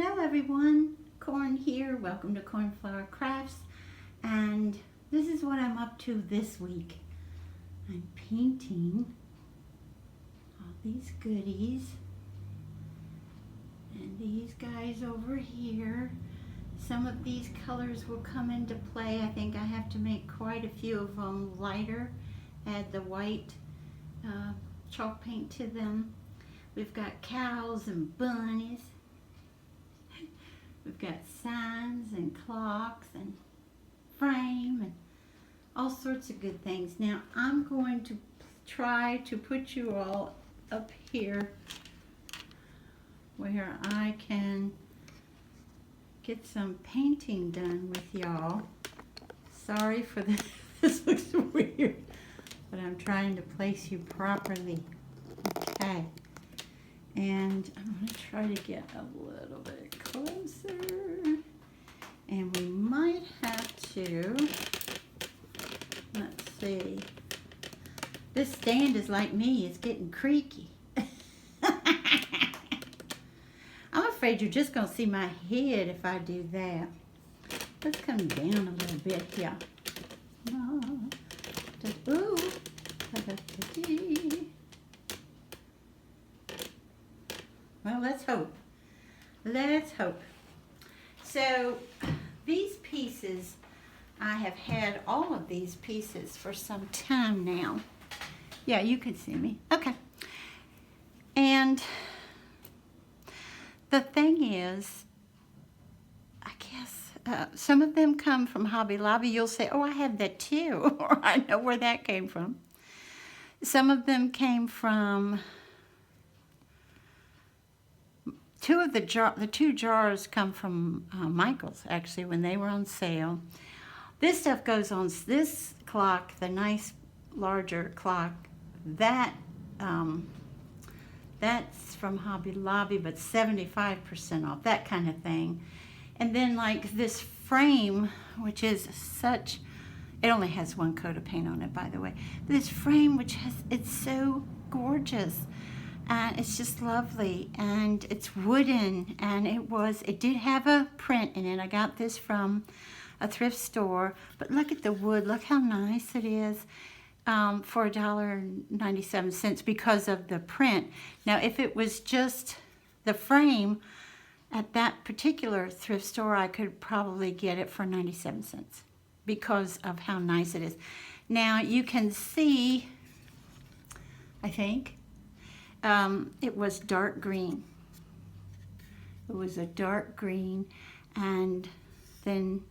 Hello everyone, Corn here. Welcome to Cornflower Crafts, and this is what I'm up to this week. I'm painting all these goodies and these guys over here. Some of these colors will come into play. I think I have to make quite a few of them lighter, add the white chalk paint to them. We've got cows and bunnies. We've got signs and clocks and frame and all sorts of good things. Now I'm going to try to put you all up here where I can get some painting done with y'all. Sorry for this. This looks weird, but I'm trying to place you properly. Okay. And I'm going to try to get a little bit closer. And we might have to, let's see. This stand is like me, it's getting creaky. I'm afraid you're just going to see my head if I do that. Let's come down a little bit here. Ooh. Well, let's hope. Let's hope. So, these pieces, I have had all of these pieces for some time now. Yeah, you can see me. Okay. And the thing is, I guess, some of them come from Hobby Lobby. You'll say, oh, I have that too, or I know where that came from. Some of them came from... The two jars come from Michael's, actually, when they were on sale. This stuff goes on this clock, the nice larger clock. That's from Hobby Lobby, but 75% off, that kind of thing. And then like this frame, which is such, it only has one coat of paint on it, by the way. This frame, it's so gorgeous. And it's just lovely, and it's wooden, and it did have a print in it. I got this from a thrift store, but look at the wood, look how nice it is for $1.97 because of the print. Now, if it was just the frame at that particular thrift store, I could probably get it for 97 cents because of how nice it is. Now, you can see, I think, it was dark green. It was a dark green, and then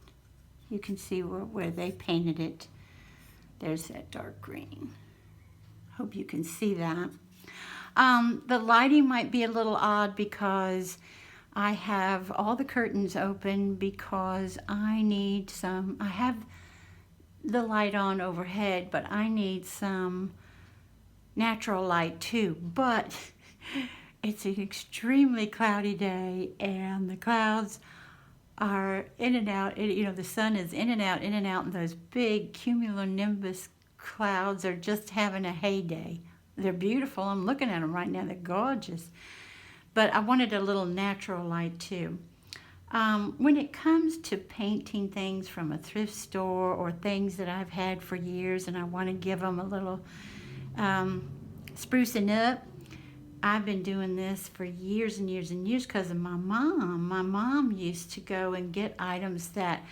you can see where they painted it. There's that dark green. Hope you can see that. The lighting might be a little odd because I have all the curtains open because I have the light on overhead, but I need some natural light too, but it's an extremely cloudy day, and the clouds are in and out. The sun is in and out, and those big cumulonimbus clouds are just having a heyday. They're beautiful. I'm looking at them right now. They're gorgeous. But I wanted a little natural light too. When it comes to painting things from a thrift store or things that I've had for years and I want to give them a little sprucing up, I've been doing this for years and years and years because of my mom. My mom used to go and get items that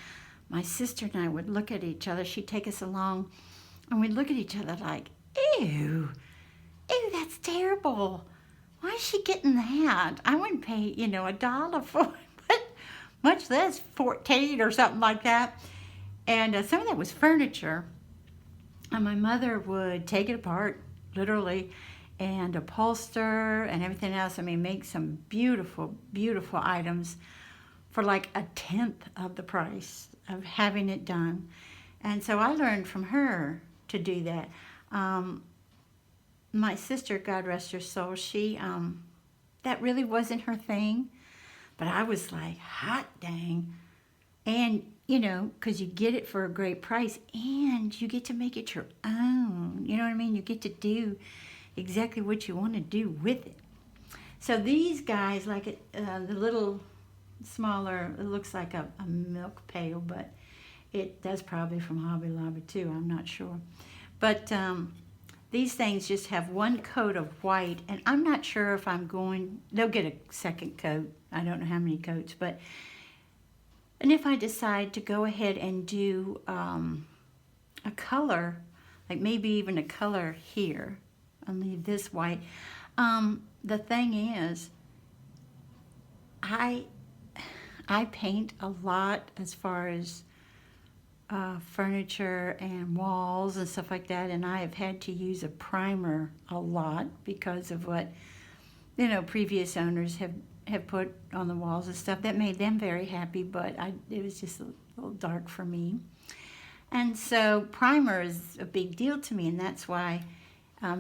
my sister and I would look at each other. She'd take us along and we'd look at each other like, ew, that's terrible. Why is she getting that? I wouldn't pay, $1 for it, but much less 14 or something like that. And some of that was furniture. And my mother would take it apart, literally, and upholster and everything else. I mean, make some beautiful, beautiful items for like 1/10 of the price of having it done. And so I learned from her to do that. My sister, God rest her soul, she, that really wasn't her thing. But I was like, hot dang. And because you get it for a great price and you get to make it your own. You know what I mean? You get to do exactly what you want to do with it. So these guys, like the little smaller. It looks like a milk pail, but it does probably from Hobby Lobby too. I'm not sure. But these things just have one coat of white, and I'm not sure if they'll get a second coat. I don't know how many coats, and if I decide to go ahead and do a color, like maybe even a color here, I'll leave this white. The thing is, I paint a lot as far as furniture and walls and stuff like that, and I have had to use a primer a lot because of what previous owners have put on the walls and stuff. That made them very happy, but it was just a little dark for me. And so primer is a big deal to me, and that's why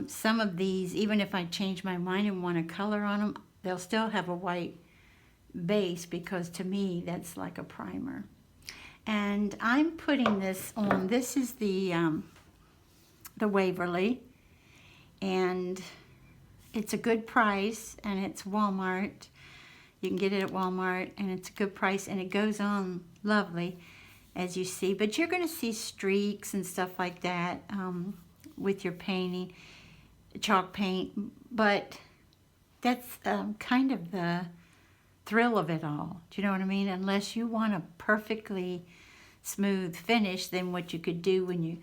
some of these, even if I change my mind and want to color on them, they'll still have a white base, because to me that's like a primer. And I'm putting this on. This is the Waverly, and it's a good price, and it's Walmart. You can get it at Walmart, and it's a good price, and it goes on lovely, as you see. But you're going to see streaks and stuff like that with your painting, chalk paint. But that's kind of the thrill of it all. Do you know what I mean? Unless you want a perfectly smooth finish, then what you could do when you,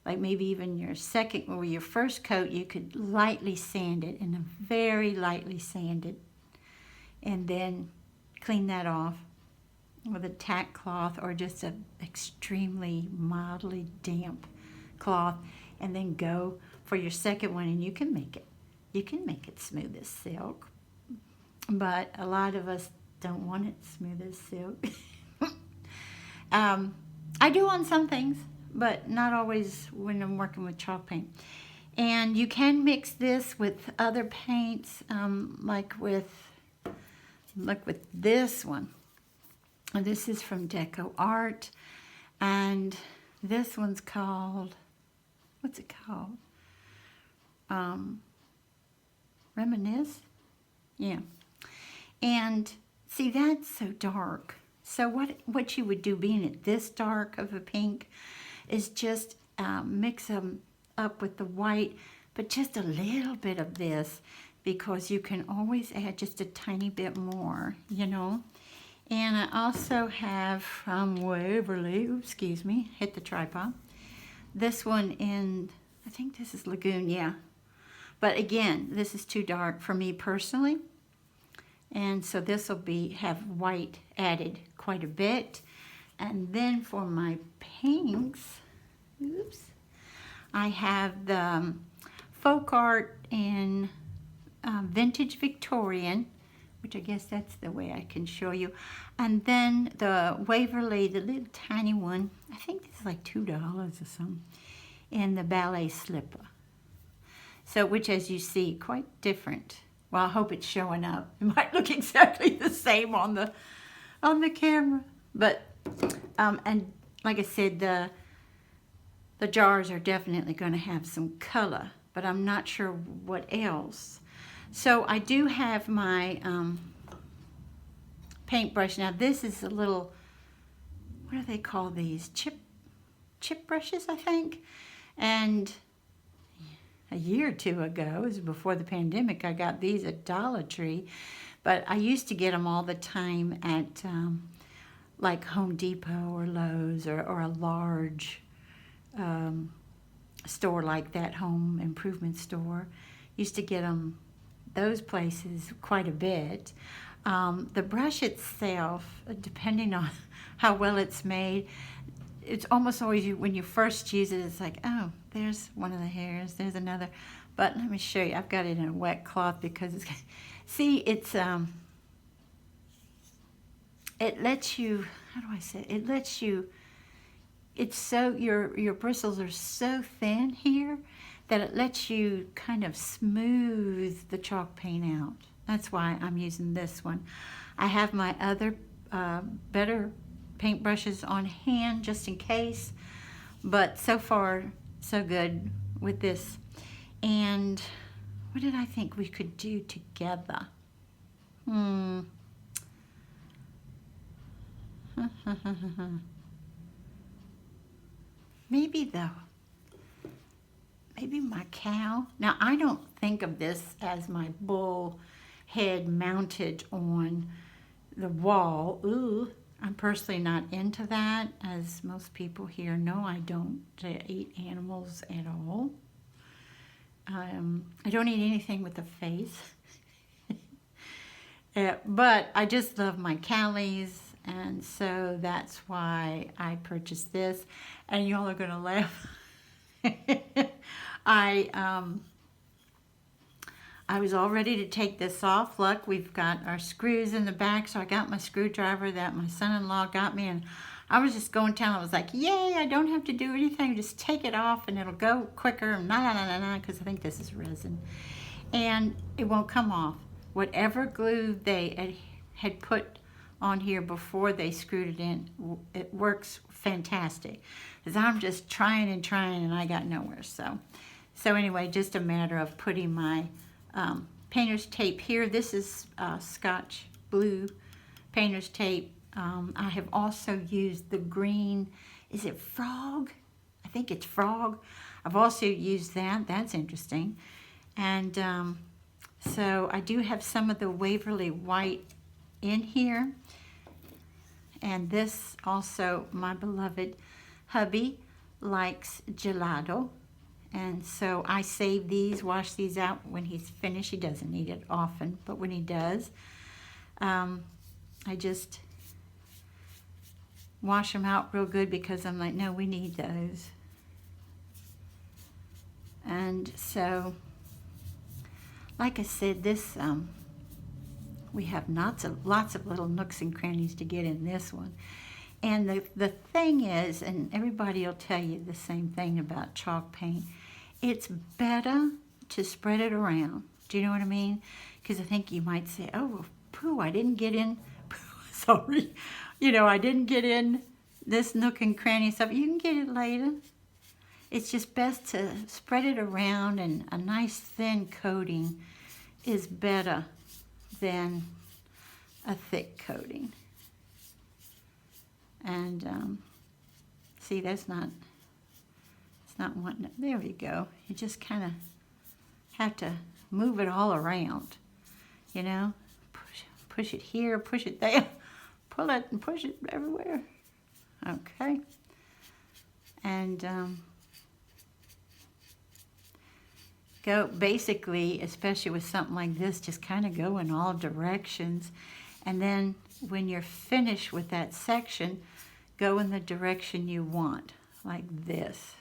like maybe even your second or your first coat, you could lightly sand it, and very lightly sand it, and then clean that off with a tack cloth or just an extremely mildly damp cloth, and then go for your second one, and you can make it smooth as silk. But a lot of us don't want it smooth as silk. I do on some things, but not always when I'm working with chalk paint. And you can mix this with other paints, like with this one. And this is from Decor Art, and this one's called, what's it called? Reminisce? Yeah. And see, that's so dark. So what you would do, being it this dark of a pink, is just mix them up with the white, but just a little bit of this, because you can always add just a tiny bit more, And I also have from Waverly, excuse me, hit the tripod. This one in, I think this is Lagoon, yeah. But again, this is too dark for me personally. And so this will have white added quite a bit. And then for my pinks, I have the Folk Art in Vintage Victorian, which I guess that's the way I can show you. And then the Waverly, the little tiny one, I think this is like $2 or something, in the Ballet Slipper. So, which, as you see, quite different. Well, I hope it's showing up. It might look exactly the same on the camera, but and like I said, the jars are definitely going to have some color, but I'm not sure what else. So I do have my paintbrush. Now this is a little, what do they call these? Chip brushes, I think. And a year or two ago, it was before the pandemic, I got these at Dollar Tree, but I used to get them all the time at like Home Depot or Lowe's or a large store like that, home improvement store. Used to get them those places quite a bit. The brush itself, depending on how well it's made, it's almost always, when you first use it, it's like, oh, there's one of the hairs, there's another. But let me show you. I've got it in a wet cloth because it's, see, it's, it lets you, how do I say it? It lets you, it's so, your bristles are so thin here that it lets you kind of smooth the chalk paint out. That's why I'm using this one. I have my other better paintbrushes on hand just in case, but so far so good with this. And what did I think we could do together? Maybe maybe my cow. Now, I don't think of this as my bull head mounted on the wall. Ooh, I'm personally not into that. As most people here know, I don't eat animals at all. I don't eat anything with a face. But I just love my cowies, and so that's why I purchased this. And y'all are gonna laugh. I was all ready to take this off. Look, we've got our screws in the back, so I got my screwdriver that my son-in-law got me, and I was just going down. I was like, yay, I don't have to do anything. Just take it off, and it'll go quicker, because I think this is resin. And it won't come off. Whatever glue they had put on here before they screwed it in, it works fantastic. Because I'm just trying, and I got nowhere. So anyway, just a matter of putting my painter's tape here. This is Scotch blue painter's tape. I have also used the green, is it Frog? I think it's Frog. I've also used that. That's interesting. And so I do have some of the Waverly White in here. And this also, my beloved hubby likes gelato. And so I save these, wash these out when he's finished. He doesn't eat it often, but when he does, I just wash them out real good because I'm like, no, we need those. And so, like I said, this we have lots of little nooks and crannies to get in this one. And the thing is, and everybody will tell you the same thing about chalk paint, it's better to spread it around. Do you know what I mean? Because I think you might say, oh, well, pooh, I didn't get in, sorry, I didn't get in this nook and cranny stuff. You can get it later. It's just best to spread it around, and a nice thin coating is better than a thick coating. And see, it's not wanting it. There we go. You just kind of have to move it all around, push it here, push it there, pull it and push it everywhere. Okay. And go basically, especially with something like this, just kind of go in all directions. And then when you're finished with that section, go in the direction you want, like this.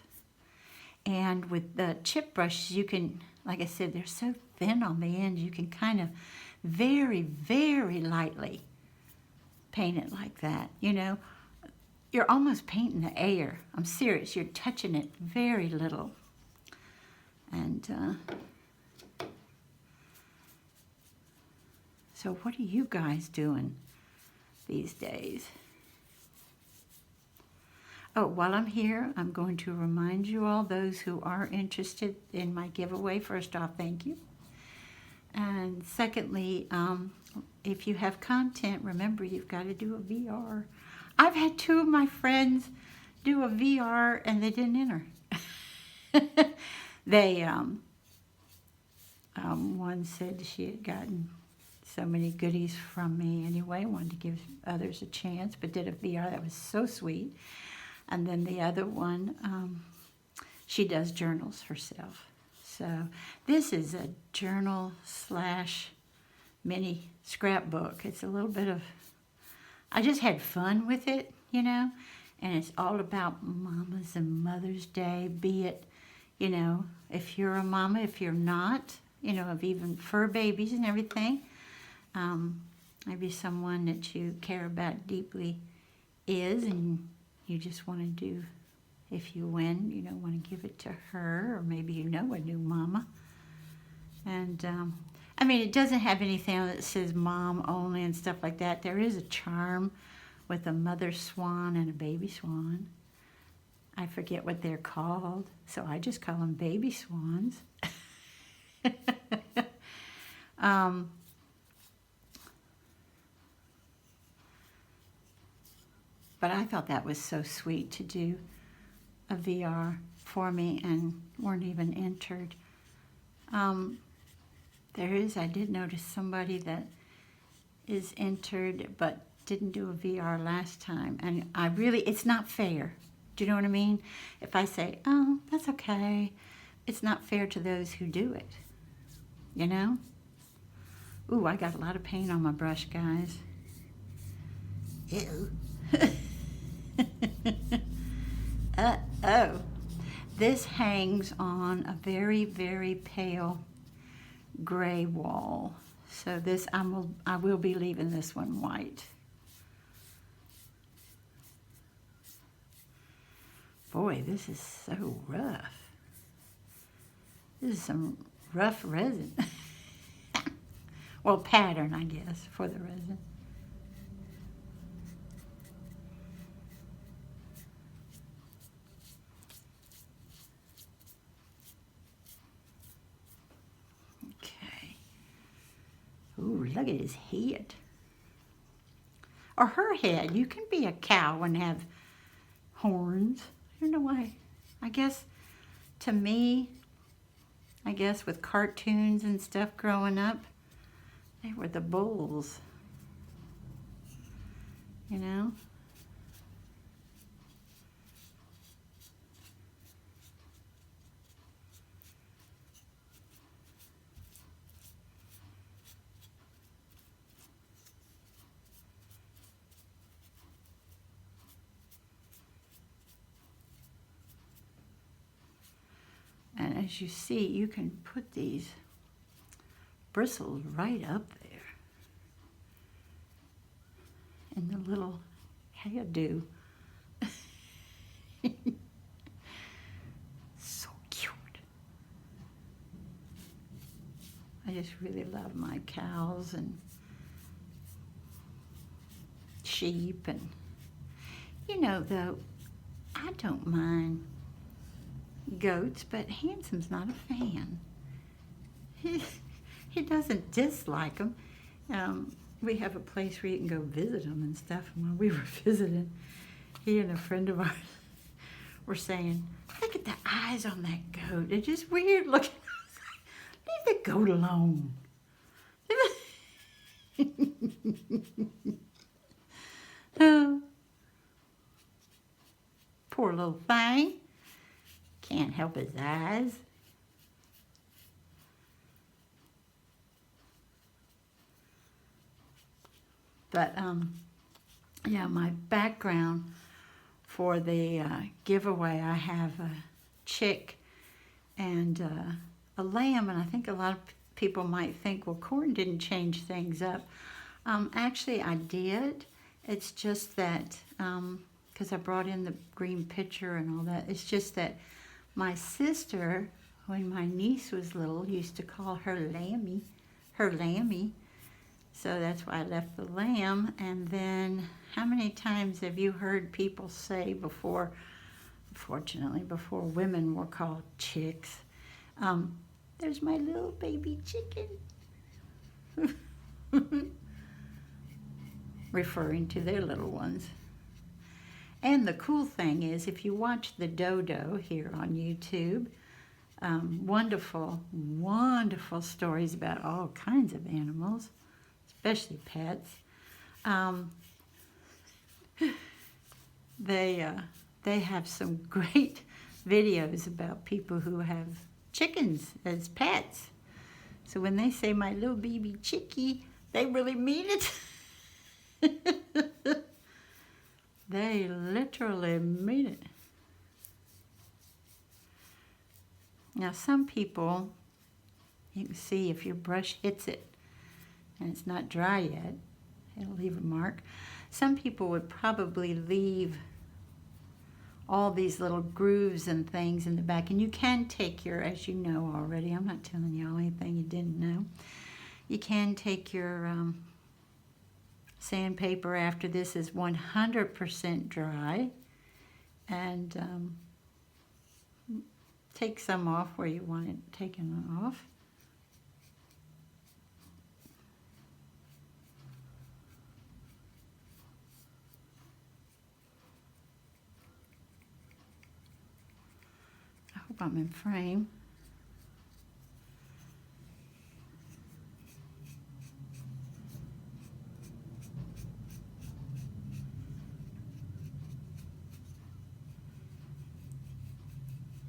And with the chip brushes, you can, like I said, they're so thin on the end, you can kind of very, very lightly paint it like that. You're almost painting the air. I'm serious, you're touching it very little. And so what are you guys doing these days? Oh, while I'm here, I'm going to remind you all, those who are interested in my giveaway, first off, thank you. And secondly, if you have content, remember you've got to do a VR. I've had 2 of my friends do a VR and they didn't enter. They, one said she had gotten so many goodies from me anyway, wanted to give others a chance, but did a VR. That was so sweet. And then the other one, she does journals herself. So this is a journal / mini scrapbook. It's a little bit of, I just had fun with it, and it's all about mamas and Mother's Day, be it, if you're a mama, if you're not, of even fur babies and everything. Maybe someone that you care about deeply is, and you just want to do, if you win, want to give it to her, or maybe a new mama. And I mean, it doesn't have anything that says mom only and stuff like that. There is a charm with a mother swan and a baby swan. I forget what they're called, so I just call them baby swans. But I thought that was so sweet to do a VR for me and weren't even entered. I did notice somebody that is entered but didn't do a VR last time. And it's not fair. Do you know what I mean? If I say, oh, that's okay, it's not fair to those who do it, you know? Ooh, I got a lot of paint on my brush, guys. Ew. Uh-oh. This hangs on a very, very pale gray wall. So this, I will be leaving this one white. Boy, this is so rough. This is some rough resin. Well, pattern, I guess, for the resin. Okay. Ooh, look at his head. Or her head. You can be a cow and have horns. I don't know why. I guess, to me, with cartoons and stuff growing up, they were the bulls, you know? And as you see, you can put these bristles right up there in the little hairdo. So cute. I just really love my cows and sheep, and you know, though, I don't mind goats, but Handsome's not a fan. He doesn't dislike them. We have a place where you can go visit them and stuff. And while we were visiting, he and a friend of ours were saying, look at the eyes on that goat. They're just weird looking. Leave the goat alone. Oh, poor little thing. Can't help his eyes. But, yeah, my background for the giveaway, I have a chick and a lamb, and I think a lot of people might think, well, Corn didn't change things up. Actually, I did. It's just that, because I brought in the green pitcher and all that, it's just that my sister, when my niece was little, used to call her Lammy. So that's why I left the lamb. And then how many times have you heard people say before, fortunately, before women were called chicks, there's my little baby chicken. Referring to their little ones. And the cool thing is, if you watch the dodo here on YouTube, wonderful, wonderful stories about all kinds of animals, especially pets. They have some great videos about people who have chickens as pets. So when they say my little baby chickie, they really mean it. They literally mean it. Now some people, you can see if your brush hits it and it's not dry yet, it'll leave a mark. Some people would probably leave all these little grooves and things in the back. And you can take your, as you know already, I'm not telling you all anything you didn't know. You can take your sandpaper after this is 100% dry and take some off where you want it taken off. Hope I'm in frame.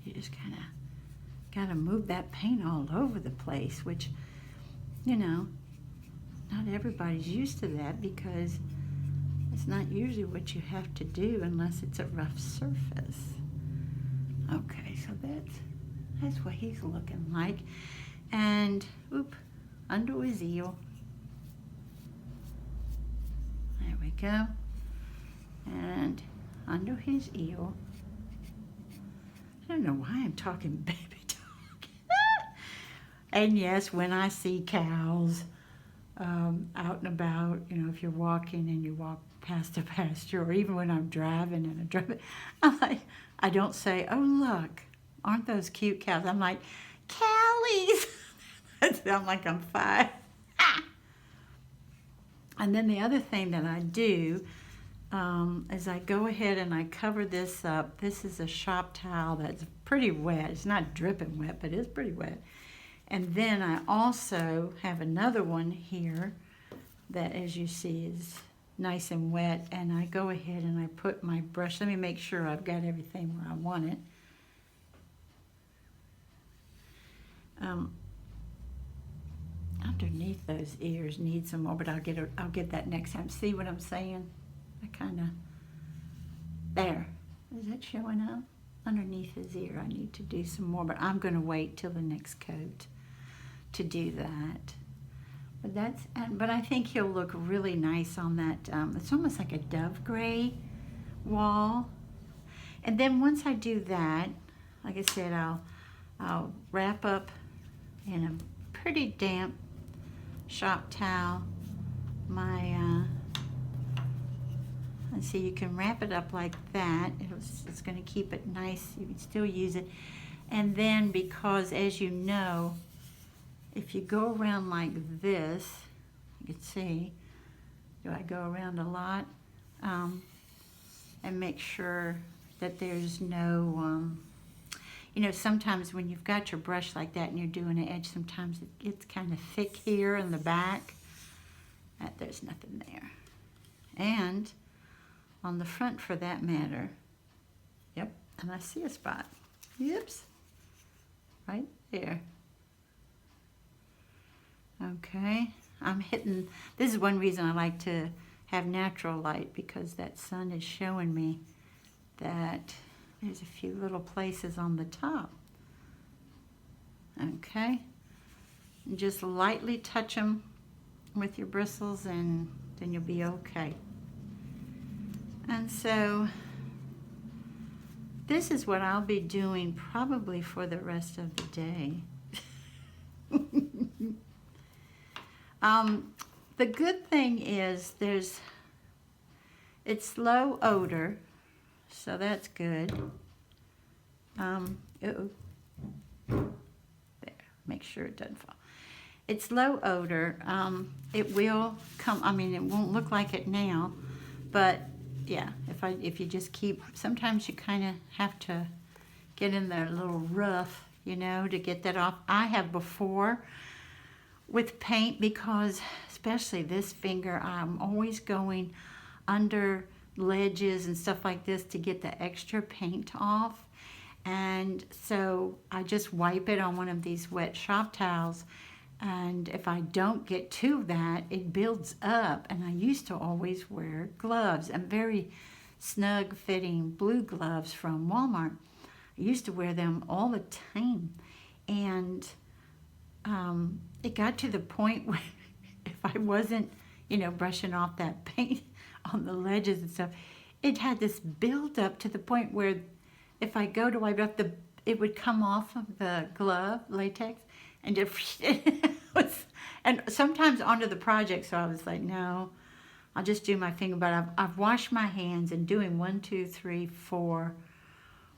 You just kind of got to move that paint all over the place, which, you know, not everybody's used to that because it's not usually what you have to do unless it's a rough surface. Okay, so that's what he's looking like. And, oop, under his eel. There we go. And under his eel. I don't know why I'm talking baby talk. And yes, when I see cows out and about, you know, if you're walking and you walk past a pasture, or even when I'm driving and I'm like, I don't say, oh look, aren't those cute cows? I'm like, cowies. I sound like I'm 5. And then the other thing that I do is I go ahead and I cover this up. This is a shop towel that's pretty wet. It's not dripping wet, but it's pretty wet. And then I also have another one here that, as you see, is nice and wet. And I go ahead and I put my brush. Let me make sure I've got everything where I want it. Underneath those ears need some more, but I'll get that next time. See what I'm saying? I kind of, there. Is that showing up? Underneath his ear, I need to do some more, but I'm going to wait till the next coat to do that. But I think he'll look really nice on that. It's almost like a dove gray wall. And then once I do that, like I said, I'll wrap up in a pretty damp shop towel my and see, you can wrap it up like that. It's going to keep it nice. You can still use it. And then, because as you know, if you go around like this, you can see, do I go around a lot? And make sure that there's no, you know, sometimes when you've got your brush like that and you're doing an edge, sometimes it gets kind of thick here in the back. There's nothing there. And on the front, for that matter, yep, and I see a spot. Yips, right there. Okay, I'm hitting, this is one reason I like to have natural light, because that sun is showing me that there's a few little places on the top. Okay, and just lightly touch them with your bristles and then you'll be okay. And so this is what I'll be doing probably for the rest of the day. The good thing is it's low odor, so that's good. There, make sure it doesn't fall. It's low odor. It will come, I mean, it won't look like it now, but yeah, if you just keep, sometimes you kind of have to get in there a little rough, you know, to get that off. I have before with paint, because especially this finger, I'm always going under ledges and stuff like this to get the extra paint off. And so I just wipe it on one of these wet shop towels. And if I don't get to that, it builds up. And I used to always wear gloves, and very snug fitting blue gloves from Walmart. I used to wear them all the time. And it got to the point where if I wasn't, you know, brushing off that paint on the ledges and stuff, it had this build up to the point where if I go to wipe it off, it would come off of the glove, latex, and it was, and sometimes onto the project. So I was like, no, I'll just do my finger. But I've washed my hands, and doing 1, 2, 3,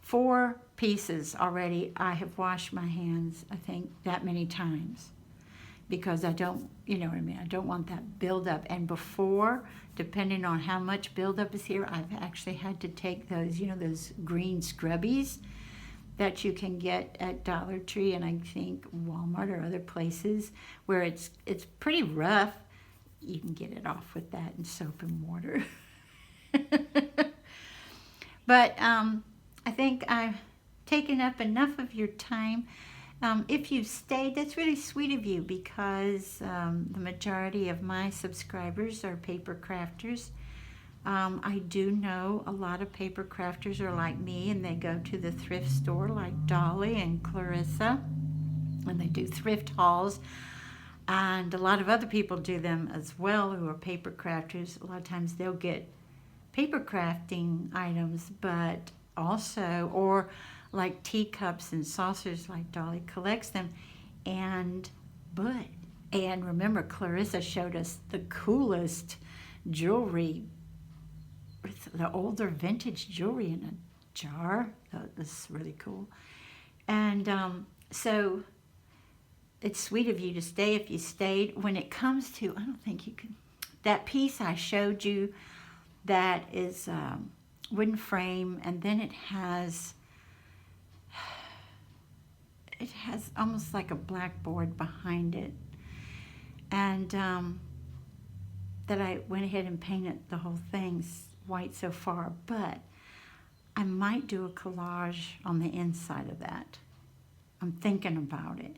4 pieces already. I have washed my hands, I think, that many times, because I don't, you know what I mean, I don't want that buildup. And before, depending on how much buildup is here, I've actually had to take those, you know, those green scrubbies, that you can get at Dollar Tree and I think Walmart or other places where it's pretty rough. You can get it off with that and soap and water. But I think I've taken up enough of your time. If you've stayed, that's really sweet of you because the majority of my subscribers are paper crafters. I do know a lot of paper crafters are like me and they go to the thrift store like Dolly and Clarissa and they do thrift hauls. And a lot of other people do them as well who are paper crafters. A lot of times they'll get paper crafting items, but also, or like teacups and saucers like Dolly collects them. And remember, Clarissa showed us the coolest jewelry, the older vintage jewelry in a jar. That's really cool. And so it's sweet of you to stay if you stayed. When it comes to, I don't think you can, that piece I showed you that is wooden frame, and then it has almost like a blackboard behind it. And that I went ahead and painted the whole thing white so far, but I might do a collage on the inside of that. I'm thinking about it.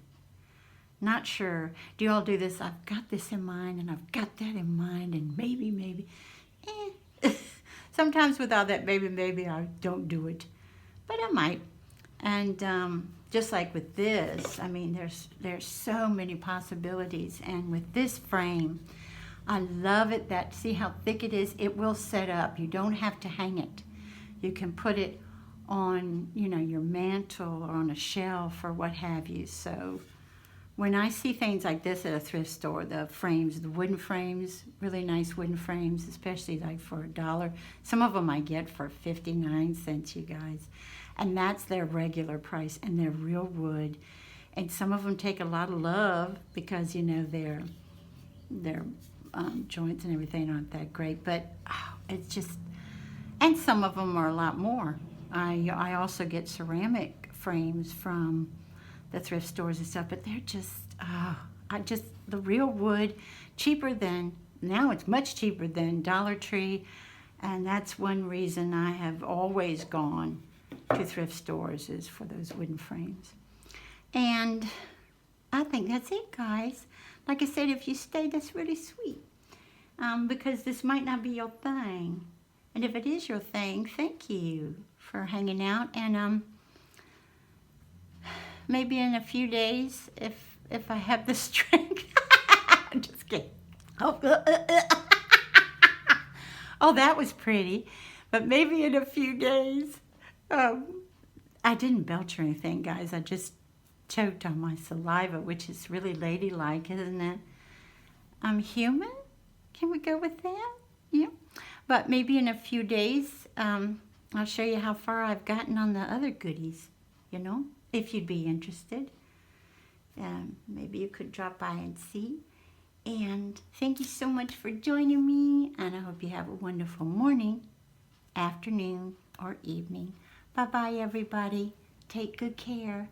Not sure. Do you all do this? I've got this in mind and I've got that in mind and maybe. Sometimes with all that maybe I don't do it, but I might. And just like with this, I mean, there's so many possibilities. And with this frame, I love it that, see how thick it is? It will set up. You don't have to hang it. You can put it on, your mantle or on a shelf or what have you. So when I see things like this at a thrift store, the frames, the wooden frames, really nice wooden frames, especially like for $1. Some of them I get for 59 cents, you guys. And that's their regular price, and they're real wood. And some of them take a lot of love because, their joints and everything aren't that great. But it's just, and some of them are a lot more. I also get ceramic frames from the thrift stores and stuff, but they're just, the real wood, now it's much cheaper than Dollar Tree, and that's one reason I have always gone to thrift stores is for those wooden frames. And I think that's it, guys. Like I said, if you stay, that's really sweet, because this might not be your thing, and if it is your thing, thank you for hanging out, and maybe in a few days, if I have the strength. I'm just kidding. Oh, that was pretty. But maybe in a few days. I didn't belch or anything, guys. I just choked on my saliva, which is really ladylike, isn't it? I'm human? Can we go with that? Yeah. But maybe in a few days, I'll show you how far I've gotten on the other goodies, if you'd be interested. Maybe you could drop by and see. And thank you so much for joining me, and I hope you have a wonderful morning, afternoon, or evening. Bye-bye, everybody. Take good care.